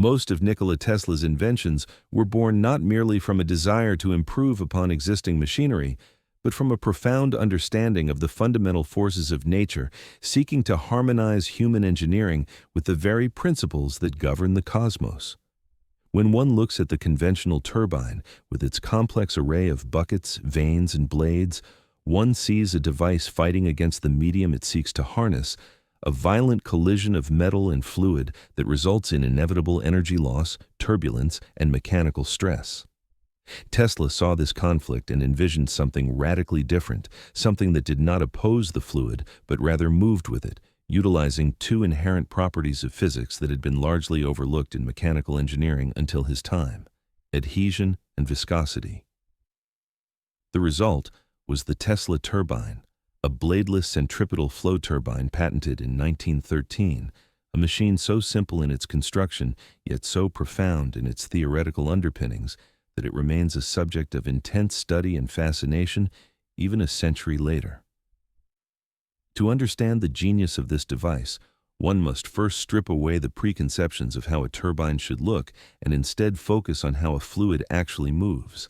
Most of Nikola Tesla's inventions were born not merely from a desire to improve upon existing machinery, but from a profound understanding of the fundamental forces of nature, seeking to harmonize human engineering with the very principles that govern the cosmos. When one looks at the conventional turbine, with its complex array of buckets, vanes, and blades, one sees a device fighting against the medium it seeks to harness, a violent collision of metal and fluid that results in inevitable energy loss, turbulence, and mechanical stress. Tesla saw this conflict and envisioned something radically different, something that did not oppose the fluid, but rather moved with it, utilizing two inherent properties of physics that had been largely overlooked in mechanical engineering until his time: adhesion and viscosity. The result was the Tesla turbine, a bladeless centripetal flow turbine patented in 1913, a machine so simple in its construction, yet so profound in its theoretical underpinnings, that it remains a subject of intense study and fascination even a century later. To understand the genius of this device, one must first strip away the preconceptions of how a turbine should look and instead focus on how a fluid actually moves.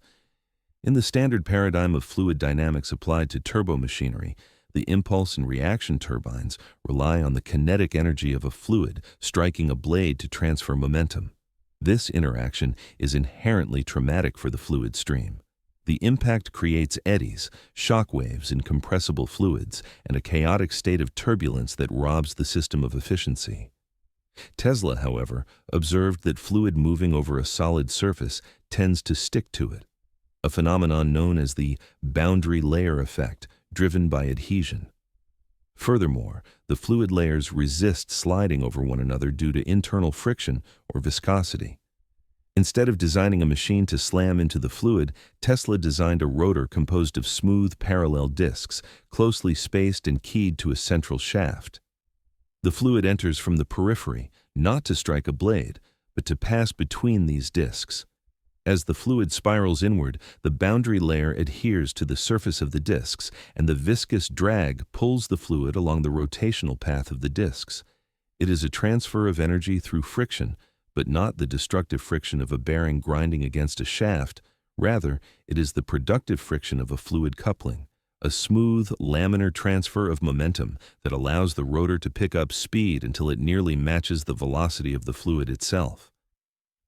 In the standard paradigm of fluid dynamics applied to turbomachinery, the impulse and reaction turbines rely on the kinetic energy of a fluid striking a blade to transfer momentum. This interaction is inherently traumatic for the fluid stream. The impact creates eddies, shock waves in compressible fluids, and a chaotic state of turbulence that robs the system of efficiency. Tesla, however, observed that fluid moving over a solid surface tends to stick to it, a phenomenon known as the boundary layer effect, driven by adhesion. Furthermore, the fluid layers resist sliding over one another due to internal friction or viscosity. Instead of designing a machine to slam into the fluid, Tesla designed a rotor composed of smooth parallel discs, closely spaced and keyed to a central shaft. The fluid enters from the periphery, not to strike a blade, but to pass between these discs. As the fluid spirals inward, the boundary layer adheres to the surface of the discs, and the viscous drag pulls the fluid along the rotational path of the discs. It is a transfer of energy through friction, but not the destructive friction of a bearing grinding against a shaft. Rather, it is the productive friction of a fluid coupling, a smooth, laminar transfer of momentum that allows the rotor to pick up speed until it nearly matches the velocity of the fluid itself.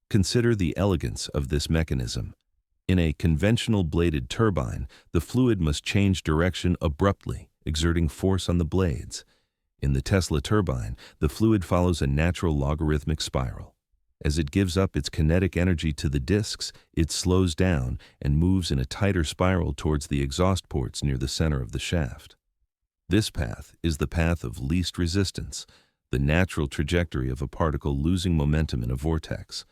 Consider the elegance of this mechanism. In a conventional bladed turbine, the fluid must change direction abruptly, exerting force on the blades. In the Tesla turbine, the fluid follows a natural logarithmic spiral. As it gives up its kinetic energy to the discs, it slows down and moves in a tighter spiral towards the exhaust ports near the center of the shaft. This path is the path of least resistance, the natural trajectory of a particle losing momentum in a vortex.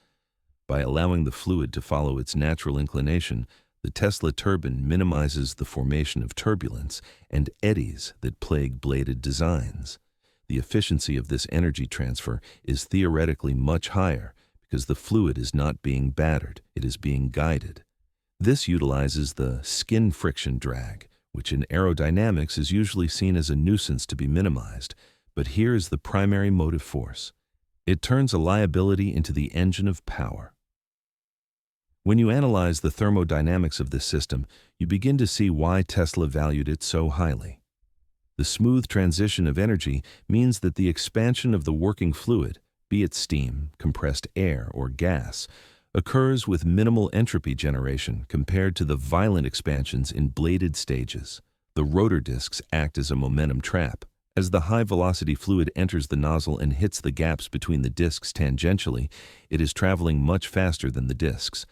By allowing the fluid to follow its natural inclination, the Tesla turbine minimizes the formation of turbulence and eddies that plague bladed designs. The efficiency of this energy transfer is theoretically much higher because the fluid is not being battered, it is being guided. This utilizes the skin friction drag, which in aerodynamics is usually seen as a nuisance to be minimized, but here is the primary motive force. It turns a liability into the engine of power. When you analyze the thermodynamics of this system, you begin to see why Tesla valued it so highly. The smooth transition of energy means that the expansion of the working fluid, be it steam, compressed air, or gas, occurs with minimal entropy generation compared to the violent expansions in bladed stages. The rotor discs act as a momentum trap. As the high-velocity fluid enters the nozzle and hits the gaps between the discs tangentially, it is traveling much faster than the discs.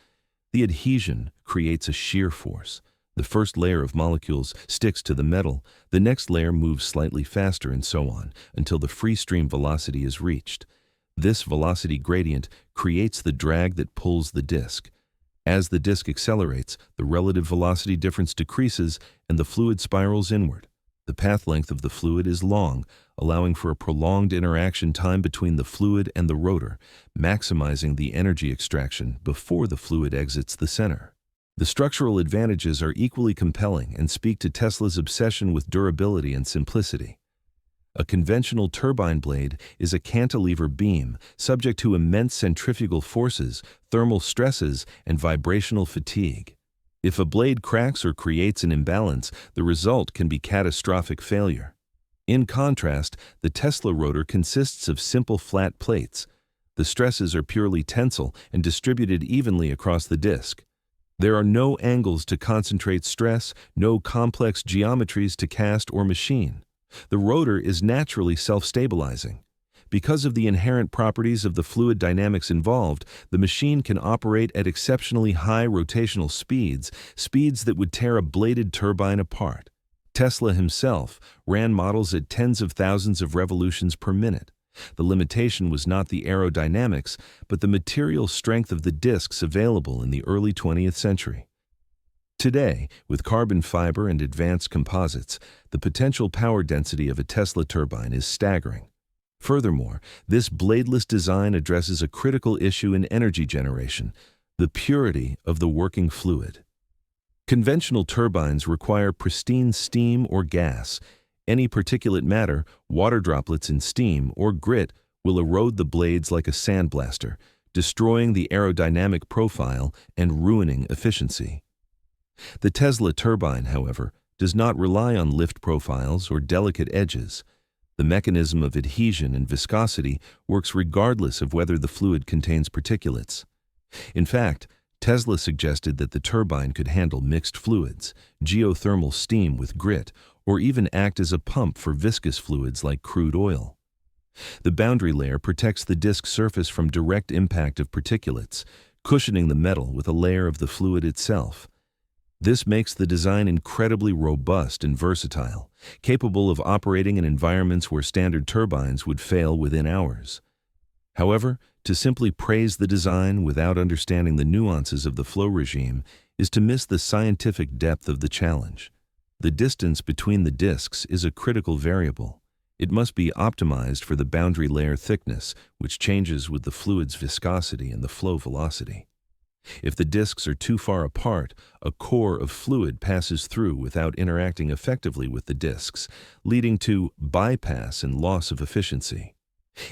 The adhesion creates a shear force. The first layer of molecules sticks to the metal, the next layer moves slightly faster, and so on, until the free stream velocity is reached. This velocity gradient creates the drag that pulls the disc. As the disc accelerates, the relative velocity difference decreases and the fluid spirals inward. The path length of the fluid is long, allowing for a prolonged interaction time between the fluid and the rotor, maximizing the energy extraction before the fluid exits the center. The structural advantages are equally compelling and speak to Tesla's obsession with durability and simplicity. A conventional turbine blade is a cantilever beam subject to immense centrifugal forces, thermal stresses, and vibrational fatigue. If a blade cracks or creates an imbalance, the result can be catastrophic failure. In contrast, the Tesla rotor consists of simple flat plates. The stresses are purely tensile and distributed evenly across the disc. There are no angles to concentrate stress, no complex geometries to cast or machine. The rotor is naturally self-stabilizing. Because of the inherent properties of the fluid dynamics involved, the machine can operate at exceptionally high rotational speeds, speeds that would tear a bladed turbine apart. Tesla himself ran models at tens of thousands of revolutions per minute. The limitation was not the aerodynamics, but the material strength of the discs available in the early 20th century. Today, with carbon fiber and advanced composites, the potential power density of a Tesla turbine is staggering. Furthermore, this bladeless design addresses a critical issue in energy generation: the purity of the working fluid. Conventional turbines require pristine steam or gas. Any particulate matter, water droplets in steam, or grit will erode the blades like a sandblaster, destroying the aerodynamic profile and ruining efficiency. The Tesla turbine, however, does not rely on lift profiles or delicate edges. The mechanism of adhesion and viscosity works regardless of whether the fluid contains particulates. In fact, Tesla suggested that the turbine could handle mixed fluids, geothermal steam with grit, or even act as a pump for viscous fluids like crude oil. The boundary layer protects the disc surface from direct impact of particulates, cushioning the metal with a layer of the fluid itself. This makes the design incredibly robust and versatile, capable of operating in environments where standard turbines would fail within hours. However, to simply praise the design without understanding the nuances of the flow regime is to miss the scientific depth of the challenge. The distance between the discs is a critical variable. It must be optimized for the boundary layer thickness, which changes with the fluid's viscosity and the flow velocity. If the discs are too far apart, a core of fluid passes through without interacting effectively with the discs, leading to bypass and loss of efficiency.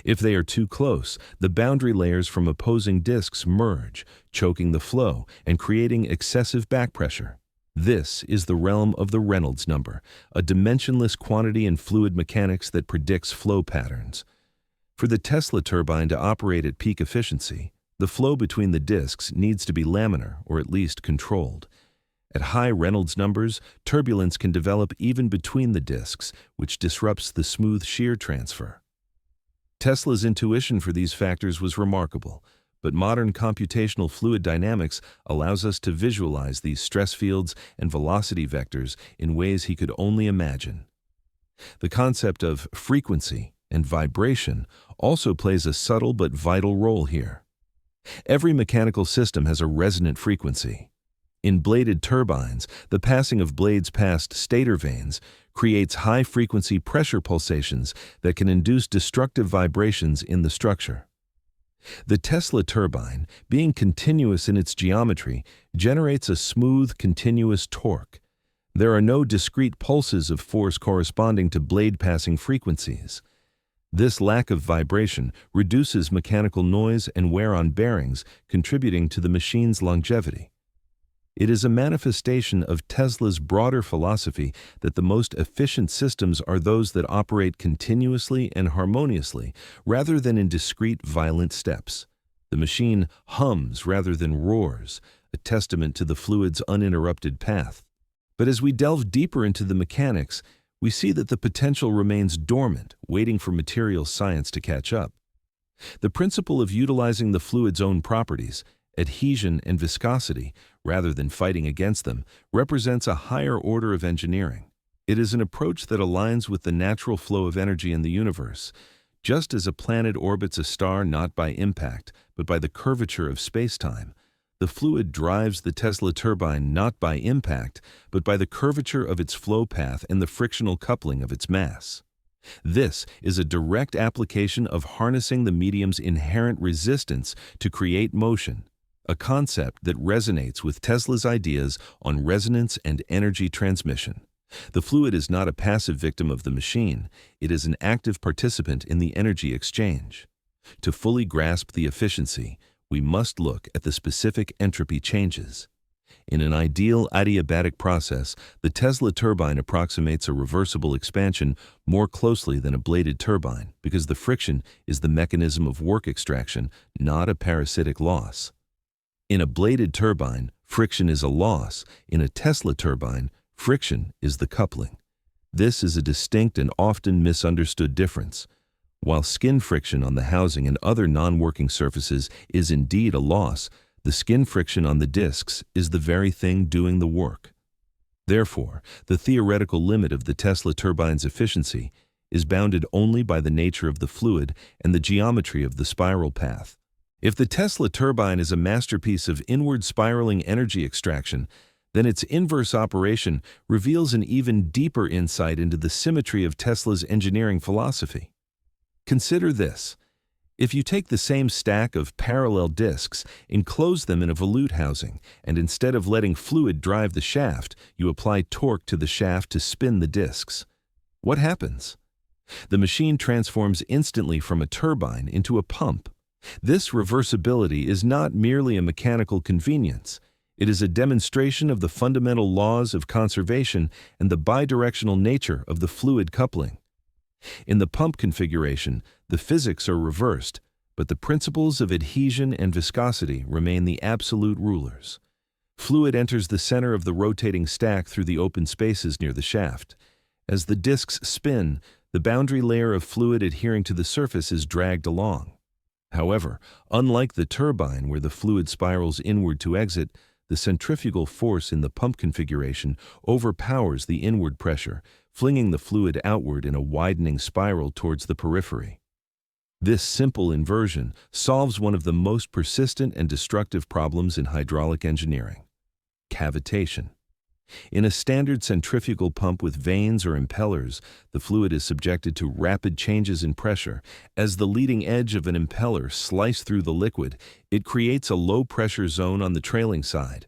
If they are too close, the boundary layers from opposing discs merge, choking the flow and creating excessive back pressure. This is the realm of the Reynolds number, a dimensionless quantity in fluid mechanics that predicts flow patterns. For the Tesla turbine to operate at peak efficiency, the flow between the discs needs to be laminar or at least controlled. At high Reynolds numbers, turbulence can develop even between the discs, which disrupts the smooth shear transfer. Tesla's intuition for these factors was remarkable, but modern computational fluid dynamics allows us to visualize these stress fields and velocity vectors in ways he could only imagine. The concept of frequency and vibration also plays a subtle but vital role here. Every mechanical system has a resonant frequency. In bladed turbines, the passing of blades past stator vanes creates high-frequency pressure pulsations that can induce destructive vibrations in the structure. The Tesla turbine, being continuous in its geometry, generates a smooth, continuous torque. There are no discrete pulses of force corresponding to blade-passing frequencies. This lack of vibration reduces mechanical noise and wear on bearings, contributing to the machine's longevity. It is a manifestation of Tesla's broader philosophy that the most efficient systems are those that operate continuously and harmoniously, rather than in discrete, violent steps. The machine hums rather than roars, a testament to the fluid's uninterrupted path. But as we delve deeper into the mechanics, we see that the potential remains dormant, waiting for material science to catch up. The principle of utilizing the fluid's own properties, adhesion and viscosity, rather than fighting against them, represents a higher order of engineering. It is an approach that aligns with the natural flow of energy in the universe. Just as a planet orbits a star not by impact, but by the curvature of space-time, the fluid drives the Tesla turbine not by impact, but by the curvature of its flow path and the frictional coupling of its mass. This is a direct application of harnessing the medium's inherent resistance to create motion, a concept that resonates with Tesla's ideas on resonance and energy transmission. The fluid is not a passive victim of the machine, it is an active participant in the energy exchange. To fully grasp the efficiency, we must look at the specific entropy changes. In an ideal adiabatic process, the Tesla turbine approximates a reversible expansion more closely than a bladed turbine because the friction is the mechanism of work extraction, not a parasitic loss. In a bladed turbine, friction is a loss. In a Tesla turbine, friction is the coupling. This is a distinct and often misunderstood difference. While skin friction on the housing and other non-working surfaces is indeed a loss, the skin friction on the discs is the very thing doing the work. Therefore, the theoretical limit of the Tesla turbine's efficiency is bounded only by the nature of the fluid and the geometry of the spiral path. If the Tesla turbine is a masterpiece of inward spiraling energy extraction, then its inverse operation reveals an even deeper insight into the symmetry of Tesla's engineering philosophy. Consider this. If you take the same stack of parallel discs, enclose them in a volute housing, and instead of letting fluid drive the shaft, you apply torque to the shaft to spin the discs, what happens? The machine transforms instantly from a turbine into a pump. This reversibility is not merely a mechanical convenience. It is a demonstration of the fundamental laws of conservation and the bidirectional nature of the fluid coupling. In the pump configuration, the physics are reversed, but the principles of adhesion and viscosity remain the absolute rulers. Fluid enters the center of the rotating stack through the open spaces near the shaft. As the discs spin, the boundary layer of fluid adhering to the surface is dragged along. However, unlike the turbine where the fluid spirals inward to exit, the centrifugal force in the pump configuration overpowers the inward pressure, flinging the fluid outward in a widening spiral towards the periphery. This simple inversion solves one of the most persistent and destructive problems in hydraulic engineering: cavitation. In a standard centrifugal pump with vanes or impellers, the fluid is subjected to rapid changes in pressure. As the leading edge of an impeller slices through the liquid, it creates a low-pressure zone on the trailing side.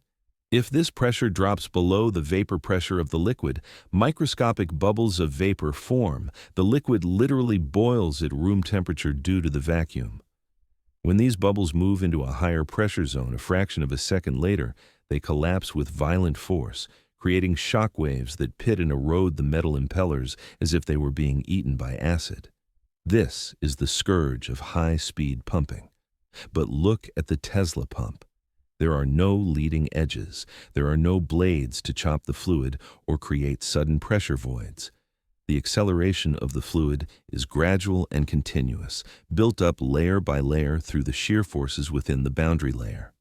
If this pressure drops below the vapor pressure of the liquid, microscopic bubbles of vapor form. The liquid literally boils at room temperature due to the vacuum. When these bubbles move into a higher pressure zone a fraction of a second later, they collapse with violent force, creating shock waves that pit and erode the metal impellers as if they were being eaten by acid. This is the scourge of high-speed pumping. But look at the Tesla pump. There are no leading edges. There are no blades to chop the fluid or create sudden pressure voids. The acceleration of the fluid is gradual and continuous, built up layer by layer through the shear forces within the boundary layer.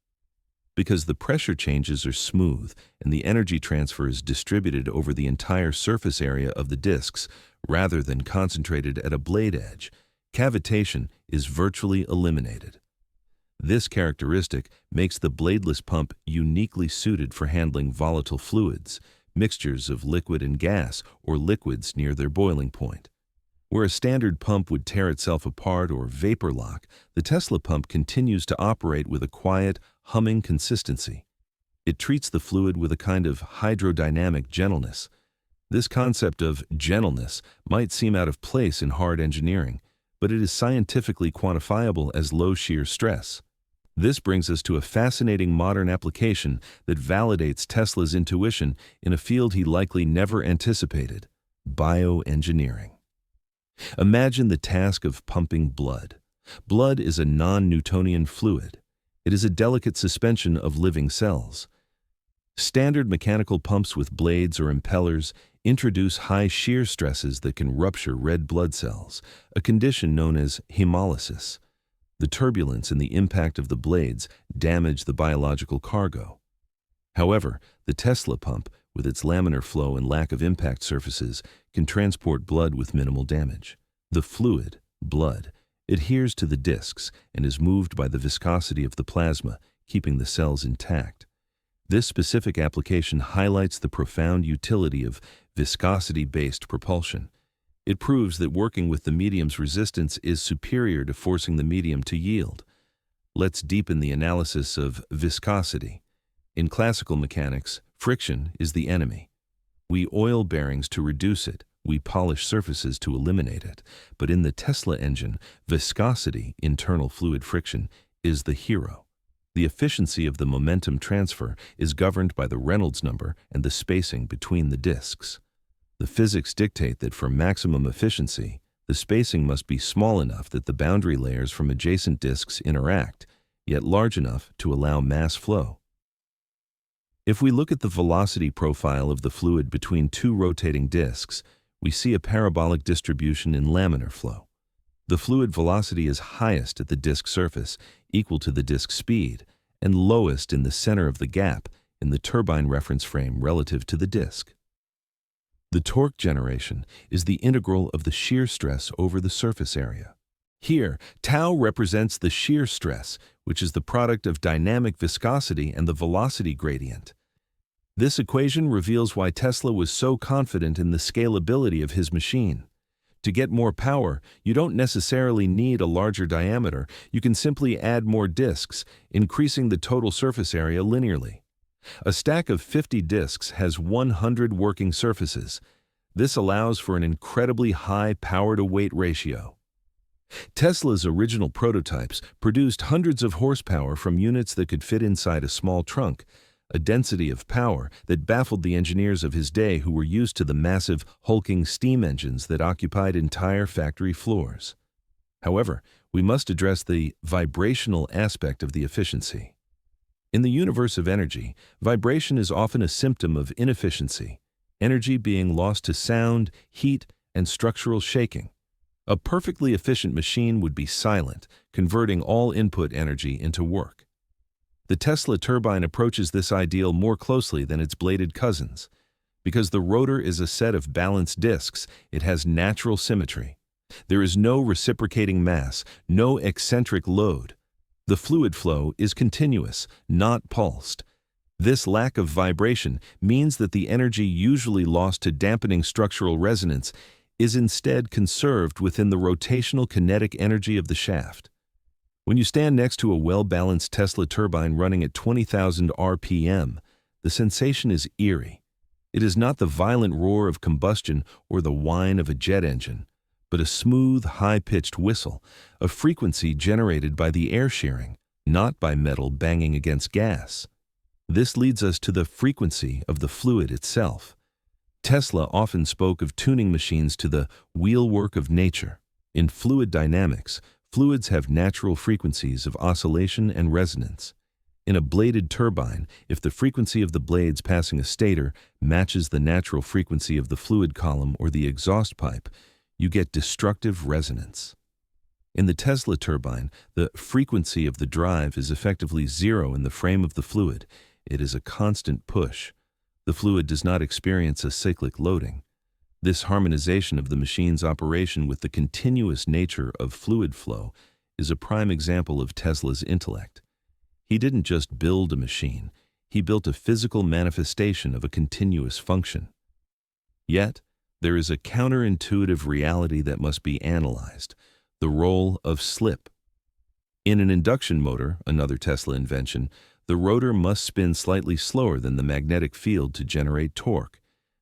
Because the pressure changes are smooth and the energy transfer is distributed over the entire surface area of the discs rather than concentrated at a blade edge, cavitation is virtually eliminated. This characteristic makes the bladeless pump uniquely suited for handling volatile fluids, mixtures of liquid and gas, or liquids near their boiling point. Where a standard pump would tear itself apart or vapor lock, the Tesla pump continues to operate with a quiet, humming consistency. It treats the fluid with a kind of hydrodynamic gentleness. This concept of gentleness might seem out of place in hard engineering, but it is scientifically quantifiable as low shear stress. This brings us to a fascinating modern application that validates Tesla's intuition in a field he likely never anticipated: bioengineering. Imagine the task of pumping blood. Blood is a non-Newtonian fluid. It is a delicate suspension of living cells. Standard mechanical pumps with blades or impellers introduce high shear stresses that can rupture red blood cells, a condition known as hemolysis. The turbulence and the impact of the blades damage the biological cargo. However, the Tesla pump, with its laminar flow and lack of impact surfaces, can transport blood with minimal damage. The fluid, blood, adheres to the discs and is moved by the viscosity of the plasma, keeping the cells intact. This specific application highlights the profound utility of viscosity-based propulsion. It proves that working with the medium's resistance is superior to forcing the medium to yield. Let's deepen the analysis of viscosity. In classical mechanics, friction is the enemy. We oil bearings to reduce it. We polish surfaces to eliminate it. But in the Tesla engine, viscosity, internal fluid friction, is the hero. The efficiency of the momentum transfer is governed by the Reynolds number and the spacing between the disks. The physics dictate that for maximum efficiency, the spacing must be small enough that the boundary layers from adjacent disks interact, yet large enough to allow mass flow. If we look at the velocity profile of the fluid between two rotating disks, we see a parabolic distribution in laminar flow. The fluid velocity is highest at the disk surface, equal to the disk speed, and lowest in the center of the gap in the turbine reference frame relative to the disk. The torque generation is the integral of the shear stress over the surface area. Here, tau represents the shear stress, which is the product of dynamic viscosity and the velocity gradient. This equation reveals why Tesla was so confident in the scalability of his machine. To get more power, you don't necessarily need a larger diameter. You can simply add more disks, increasing the total surface area linearly. A stack of 50 disks has 100 working surfaces. This allows for an incredibly high power-to-weight ratio. Tesla's original prototypes produced hundreds of horsepower from units that could fit inside a small trunk, a density of power that baffled the engineers of his day who were used to the massive, hulking steam engines that occupied entire factory floors. However, we must address the vibrational aspect of the efficiency. In the universe of energy, vibration is often a symptom of inefficiency, energy being lost to sound, heat, and structural shaking. A perfectly efficient machine would be silent, converting all input energy into work. The Tesla turbine approaches this ideal more closely than its bladed cousins. Because the rotor is a set of balanced disks, it has natural symmetry. There is no reciprocating mass, no eccentric load. The fluid flow is continuous, not pulsed. This lack of vibration means that the energy usually lost to dampening structural resonance is instead conserved within the rotational kinetic energy of the shaft. When you stand next to a well-balanced Tesla turbine running at 20,000 RPM, the sensation is eerie. It is not the violent roar of combustion or the whine of a jet engine, but a smooth, high-pitched whistle, a frequency generated by the air shearing, not by metal banging against gas. This leads us to the frequency of the fluid itself. Tesla often spoke of tuning machines to the wheelwork of nature. In fluid dynamics, fluids have natural frequencies of oscillation and resonance. In a bladed turbine, if the frequency of the blades passing a stator matches the natural frequency of the fluid column or the exhaust pipe, you get destructive resonance. In the Tesla turbine, the frequency of the drive is effectively zero in the frame of the fluid. It is a constant push. The fluid does not experience a cyclic loading. This harmonization of the machine's operation with the continuous nature of fluid flow is a prime example of Tesla's intellect. He didn't just build a machine, he built a physical manifestation of a continuous function. Yet, there is a counterintuitive reality that must be analyzed: the role of slip. In an induction motor, another Tesla invention, the rotor must spin slightly slower than the magnetic field to generate torque.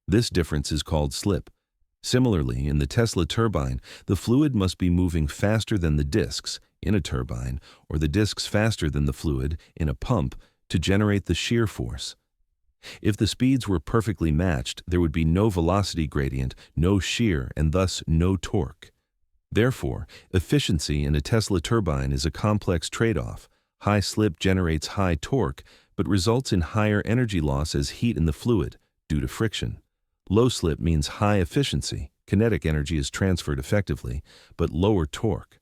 This difference is called slip. Similarly, in the Tesla turbine, the fluid must be moving faster than the disks in a turbine, or the disks faster than the fluid in a pump to generate the shear force. If the speeds were perfectly matched, there would be no velocity gradient, no shear, and thus no torque. Therefore, efficiency in a Tesla turbine is a complex trade-off. High slip generates high torque, but results in higher energy loss as heat in the fluid due to friction. Low slip means high efficiency, kinetic energy is transferred effectively, but lower torque.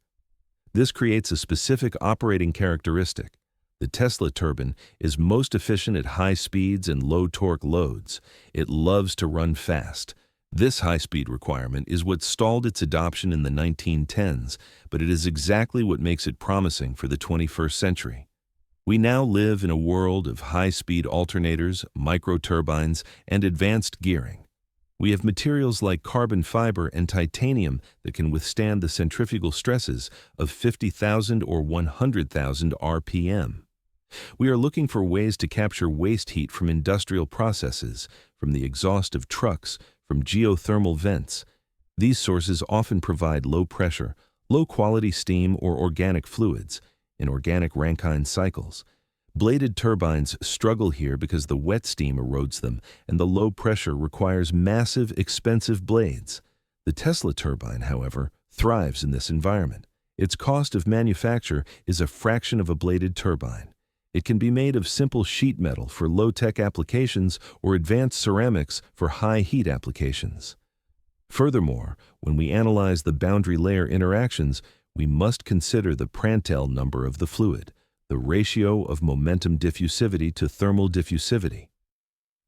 This creates a specific operating characteristic. The Tesla turbine is most efficient at high speeds and low torque loads. It loves to run fast. This high-speed requirement is what stalled its adoption in the 1910s, but it is exactly what makes it promising for the 21st century. We now live in a world of high-speed alternators, microturbines, and advanced gearing. We have materials like carbon fiber and titanium that can withstand the centrifugal stresses of 50,000 or 100,000 RPM. We are looking for ways to capture waste heat from industrial processes, from the exhaust of trucks, from geothermal vents. These sources often provide low pressure, low quality steam or organic fluids in organic Rankine cycles. Bladed turbines struggle here because the wet steam erodes them and the low pressure requires massive, expensive blades. The Tesla turbine, however, thrives in this environment. Its cost of manufacture is a fraction of a bladed turbine. It can be made of simple sheet metal for low-tech applications or advanced ceramics for high-heat applications. Furthermore, when we analyze the boundary layer interactions, we must consider the Prandtl number of the fluid, the ratio of momentum diffusivity to thermal diffusivity.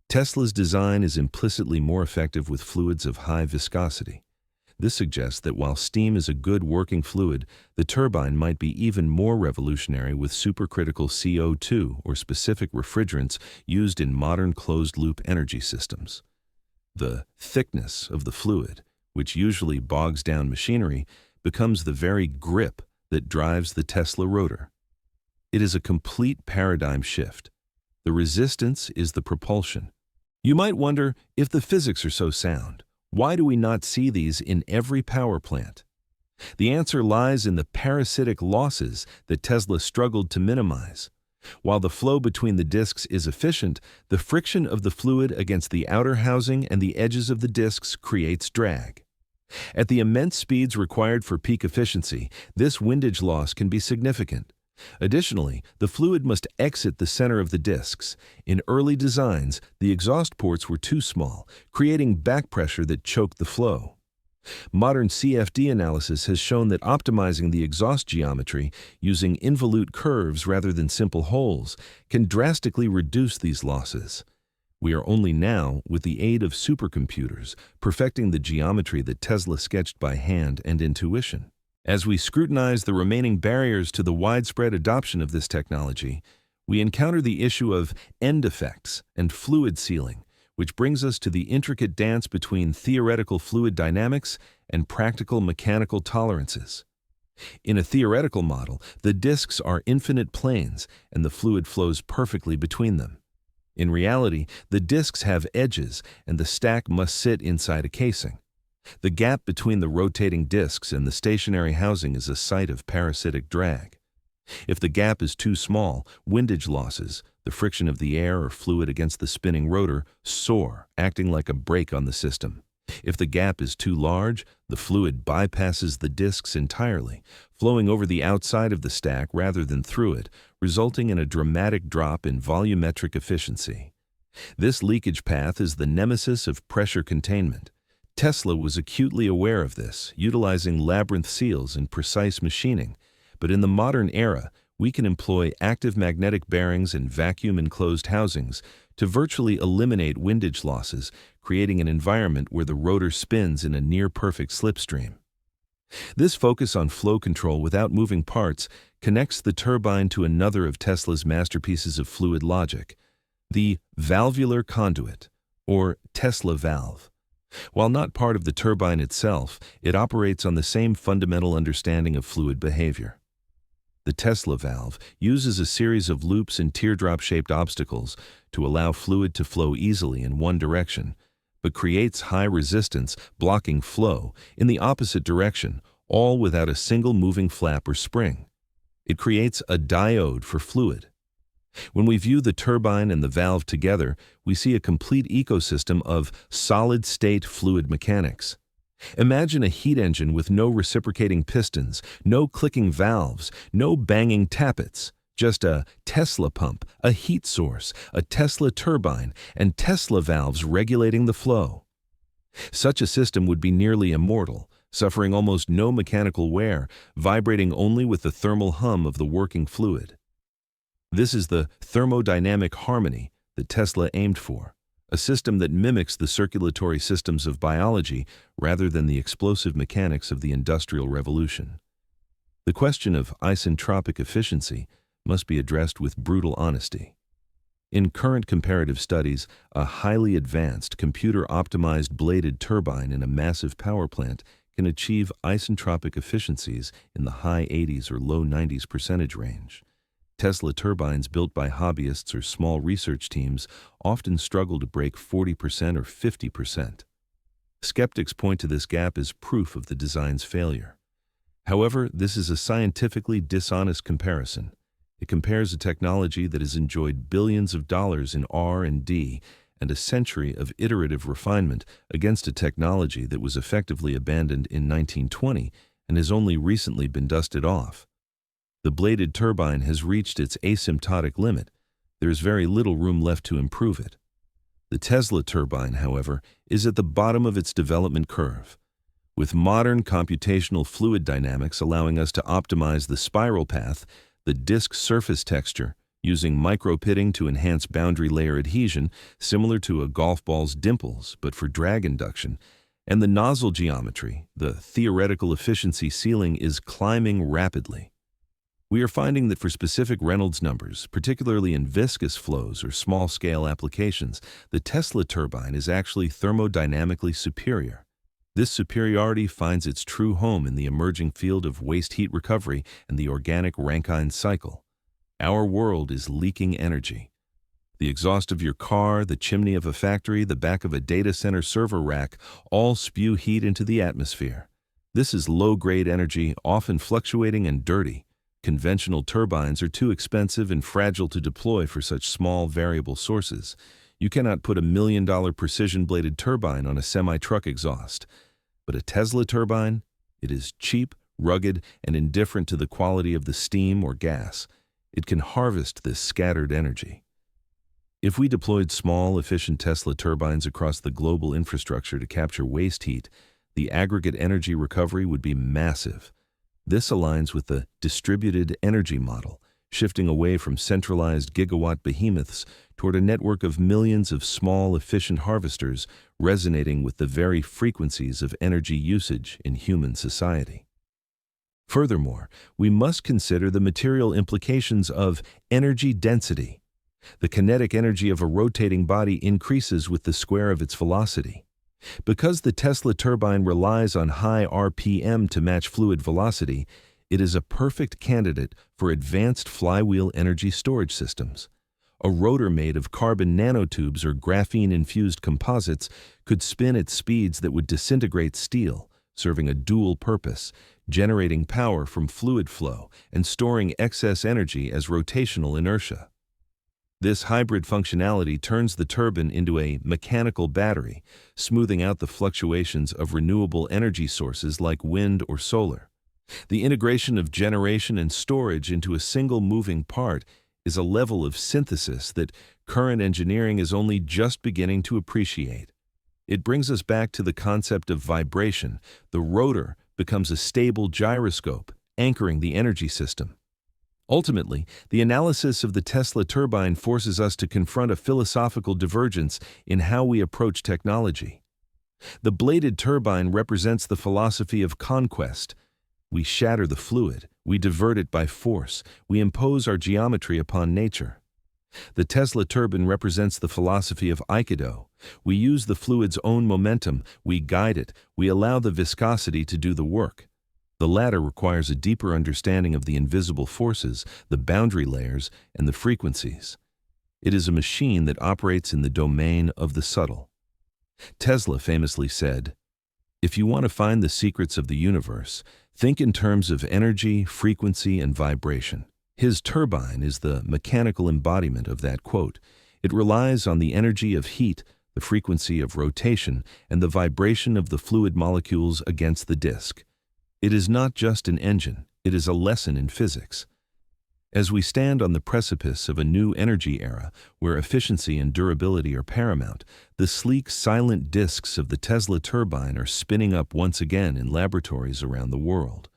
Tesla's design is implicitly more effective with fluids of high viscosity. This suggests that while steam is a good working fluid, the turbine might be even more revolutionary with supercritical CO2 or specific refrigerants used in modern closed-loop energy systems. The thickness of the fluid, which usually bogs down machinery, becomes the very grip that drives the Tesla rotor. It is a complete paradigm shift. The resistance is the propulsion. You might wonder, if the physics are so sound, why do we not see these in every power plant? The answer lies in the parasitic losses that Tesla struggled to minimize. While the flow between the disks is efficient, the friction of the fluid against the outer housing and the edges of the disks creates drag. At the immense speeds required for peak efficiency, this windage loss can be significant. Additionally, the fluid must exit the center of the disks. In early designs, the exhaust ports were too small, creating back pressure that choked the flow. Modern CFD analysis has shown that optimizing the exhaust geometry using involute curves rather than simple holes can drastically reduce these losses. We are only now, with the aid of supercomputers, perfecting the geometry that Tesla sketched by hand and intuition. As we scrutinize the remaining barriers to the widespread adoption of this technology, we encounter the issue of end effects and fluid sealing, which brings us to the intricate dance between theoretical fluid dynamics and practical mechanical tolerances. In a theoretical model, the disks are infinite planes and the fluid flows perfectly between them. In reality, the disks have edges and the stack must sit inside a casing. The gap between the rotating disks and the stationary housing is a site of parasitic drag. If the gap is too small, windage losses, the friction of the air or fluid against the spinning rotor, soar, acting like a brake on the system. If the gap is too large, the fluid bypasses the disks entirely, flowing over the outside of the stack rather than through it, resulting in a dramatic drop in volumetric efficiency. This leakage path is the nemesis of pressure containment. Tesla was acutely aware of this, utilizing labyrinth seals and precise machining, but in the modern era, we can employ active magnetic bearings and vacuum-enclosed housings to virtually eliminate windage losses, creating an environment where the rotor spins in a near-perfect slipstream. This focus on flow control without moving parts connects the turbine to another of Tesla's masterpieces of fluid logic, the valvular conduit, or Tesla valve. While not part of the turbine itself, it operates on the same fundamental understanding of fluid behavior. The Tesla valve uses a series of loops and teardrop-shaped obstacles to allow fluid to flow easily in one direction, but creates high resistance, blocking flow in the opposite direction, all without a single moving flap or spring. It creates a diode for fluid. When we view the turbine and the valve together, we see a complete ecosystem of solid-state fluid mechanics. Imagine a heat engine with no reciprocating pistons, no clicking valves, no banging tappets, just a Tesla pump, a heat source, a Tesla turbine, and Tesla valves regulating the flow. Such a system would be nearly immortal, suffering almost no mechanical wear, vibrating only with the thermal hum of the working fluid. This is the thermodynamic harmony that Tesla aimed for, a system that mimics the circulatory systems of biology rather than the explosive mechanics of the Industrial Revolution. The question of isentropic efficiency must be addressed with brutal honesty. In current comparative studies, a highly advanced, computer-optimized bladed turbine in a massive power plant can achieve isentropic efficiencies in the high 80s or low 90s% range. Tesla turbines built by hobbyists or small research teams often struggle to break 40% or 50%. Skeptics point to this gap as proof of the design's failure. However, this is a scientifically dishonest comparison. It compares a technology that has enjoyed billions of dollars in R&D and a century of iterative refinement against a technology that was effectively abandoned in 1920 and has only recently been dusted off. The bladed turbine has reached its asymptotic limit. There is very little room left to improve it. The Tesla turbine, however, is at the bottom of its development curve. With modern computational fluid dynamics allowing us to optimize the spiral path, the disk surface texture, using micropitting to enhance boundary layer adhesion, similar to a golf ball's dimples, but for drag induction, and the nozzle geometry, the theoretical efficiency ceiling is climbing rapidly. We are finding that for specific Reynolds numbers, particularly in viscous flows or small-scale applications, the Tesla turbine is actually thermodynamically superior. This superiority finds its true home in the emerging field of waste heat recovery and the organic Rankine cycle. Our world is leaking energy. The exhaust of your car, the chimney of a factory, the back of a data center server rack all spew heat into the atmosphere. This is low-grade energy, often fluctuating and dirty. Conventional turbines are too expensive and fragile to deploy for such small variable sources. You cannot put $1 million precision-bladed turbine on a semi-truck exhaust. But a Tesla turbine? It is cheap, rugged, and indifferent to the quality of the steam or gas. It can harvest this scattered energy. If we deployed small, efficient Tesla turbines across the global infrastructure to capture waste heat, the aggregate energy recovery would be massive. This aligns with the distributed energy model, shifting away from centralized gigawatt behemoths toward a network of millions of small, efficient harvesters resonating with the very frequencies of energy usage in human society. Furthermore, we must consider the material implications of energy density. The kinetic energy of a rotating body increases with the square of its velocity. Because the Tesla turbine relies on high RPM to match fluid velocity, it is a perfect candidate for advanced flywheel energy storage systems. A rotor made of carbon nanotubes or graphene-infused composites could spin at speeds that would disintegrate steel, serving a dual purpose, generating power from fluid flow and storing excess energy as rotational inertia. This hybrid functionality turns the turbine into a mechanical battery, smoothing out the fluctuations of renewable energy sources like wind or solar. The integration of generation and storage into a single moving part is a level of synthesis that current engineering is only just beginning to appreciate. It brings us back to the concept of vibration. The rotor becomes a stable gyroscope, anchoring the energy system. Ultimately, the analysis of the Tesla turbine forces us to confront a philosophical divergence in how we approach technology. The bladed turbine represents the philosophy of conquest. We shatter the fluid, we divert it by force, we impose our geometry upon nature. The Tesla turbine represents the philosophy of Aikido. We use the fluid's own momentum, we guide it, we allow the viscosity to do the work. The latter requires a deeper understanding of the invisible forces, the boundary layers, and the frequencies. It is a machine that operates in the domain of the subtle. Tesla famously said, "If you want to find the secrets of the universe, think in terms of energy, frequency, and vibration." His turbine is the mechanical embodiment of that quote. It relies on the energy of heat, the frequency of rotation, and the vibration of the fluid molecules against the disk. It is not just an engine, it is a lesson in physics. As we stand on the precipice of a new energy era where efficiency and durability are paramount, the sleek, silent disks of the Tesla turbine are spinning up once again in laboratories around the world.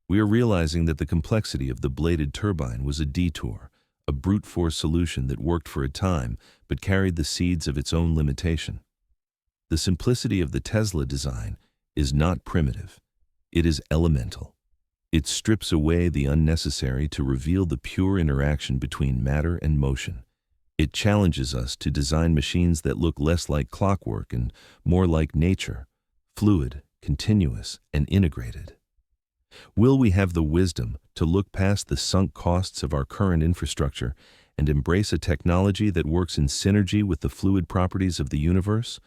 We are realizing that the complexity of the bladed turbine was a detour, a brute force solution that worked for a time but carried the seeds of its own limitation. The simplicity of the Tesla design is not primitive. It is elemental. It strips away the unnecessary to reveal the pure interaction between matter and motion. It challenges us to design machines that look less like clockwork and more like nature, fluid, continuous, and integrated. Will we have the wisdom to look past the sunk costs of our current infrastructure and embrace a technology that works in synergy with the fluid properties of the universe?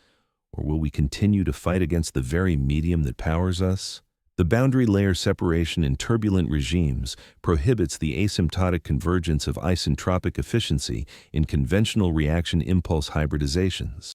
Or will we continue to fight against the very medium that powers us? The boundary layer separation in turbulent regimes prohibits the asymptotic convergence of isentropic efficiency in conventional reaction impulse hybridizations.